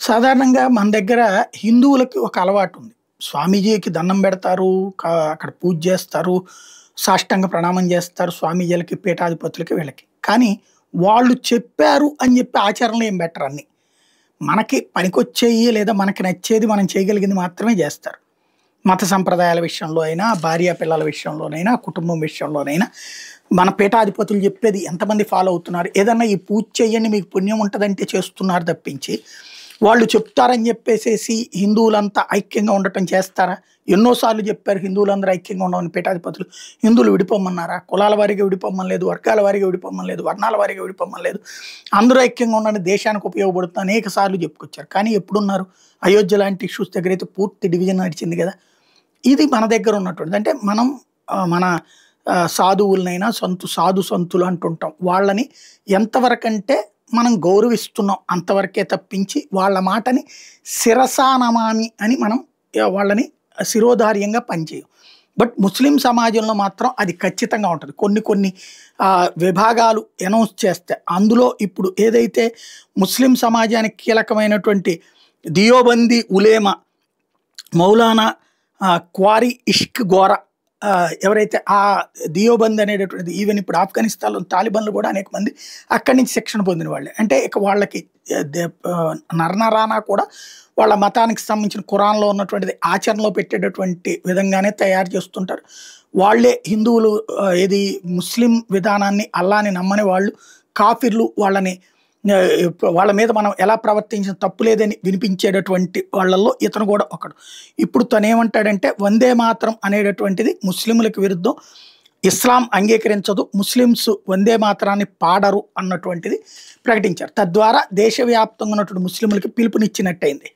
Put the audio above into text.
సాధారణంగా మన దగ్గర హిందువులకి ఒక అలవాటుంది. స్వామీజీకి దండం పెడతారు. అక్కడ పూజ చేస్తారు. సాష్టాంగ ప్రణామం చేస్తారు. స్వామీజీలకి, పీఠాధిపతులకి వీళ్ళకి. కానీ వాళ్ళు చెప్పారు అని చెప్పి ఆచరణలో ఏం పెట్టరు అన్ని. మనకి పనికొచ్చేయి లేదా మనకి నచ్చేది మనం చేయగలిగింది మాత్రమే చేస్తారు. మత సంప్రదాయాల విషయంలో అయినా, భార్య పిల్లల విషయంలోనైనా, కుటుంబం విషయంలోనైనా మన పీఠాధిపతులు చెప్పేది ఎంతమంది ఫాలో అవుతున్నారు? ఏదన్నా ఈ పూజ చేయండి మీకు పుణ్యం ఉంటదంటే చేస్తున్నారు తప్పించి, వాళ్ళు చెప్తారని చెప్పేసేసి హిందువులంతా ఐక్యంగా ఉండటం చేస్తారా? ఎన్నో సార్లు చెప్పారు హిందువులందరూ ఐక్యంగా ఉండమని పీఠాధిపతులు. హిందువులు విడిపోమన్నారా? కులాల వారీగా విడిపోమని లేదు, వర్గాల వారీగా విడిపోమని లేదు, వర్ణాల వారీగా విడిపోమని లేదు. అందరూ ఐక్యంగా ఉండండి, దేశానికి ఉపయోగపడుతుంది అనేక సార్లు చెప్పుకొచ్చారు. కానీ ఎప్పుడున్నారు? అయోధ్య లాంటి ఇష్యూస్ దగ్గర అయితే పూర్తి డివిజన్ నడిచింది కదా! ఇది మన దగ్గర ఉన్నటువంటిది. అంటే మనం మన సాధువులనైనా సాధు సంతులు అంటుంటాం. వాళ్ళని ఎంతవరకంటే మనం గౌరవిస్తున్నాం అంతవరకే తప్పించి వాళ్ళ మాటని శిరసా నమామి అని మనం వాళ్ళని శిరోధార్యంగా పనిచేయం. బట్ ముస్లిం సమాజంలో మాత్రం అది ఖచ్చితంగా ఉంటుంది. కొన్ని కొన్ని విభాగాలు అనౌన్స్ చేస్తే అందులో ఇప్పుడు ఏదైతే ముస్లిం సమాజానికి కీలకమైనటువంటి దియోబందీ ఉలేమా మౌలానా క్వారీ ఇష్క్ గోరా ఎవరైతే ఆ దియోబంద్ అనేటటువంటిది, ఈవెన్ ఇప్పుడు ఆఫ్ఘనిస్తాన్లో తాలిబాన్లు కూడా అనేక మంది అక్కడి నుంచి శిక్షణ పొందిన వాళ్ళే. అంటే ఇక వాళ్ళకి నరనరానా కూడా వాళ్ళ మతానికి సంబంధించిన ఖురాన్లో ఉన్నటువంటిది ఆచరణలో పెట్టేటటువంటి విధంగానే తయారు చేస్తుంటారు. వాళ్ళే హిందువులు ఏది ముస్లిం విధానాన్ని, అల్లాని నమ్మని వాళ్ళు కాఫిర్లు, వాళ్ళ మీద మనం ఎలా ప్రవర్తించిన తప్పు లేదని వినిపించేటటువంటి వాళ్ళల్లో ఇతను కూడా ఒకడు. ఇప్పుడు తను ఏమంటాడంటే వందే మాతరం అనేటటువంటిది ముస్లింలకు విరుద్ధం, ఇస్లాం అంగీకరించదు, ముస్లిమ్స్ వందే మాతరాన్ని పాడరు అన్నటువంటిది ప్రకటించారు. తద్వారా దేశవ్యాప్తంగా ఉన్నటువంటి ముస్లింలకి పిలుపునిచ్చినట్టయింది.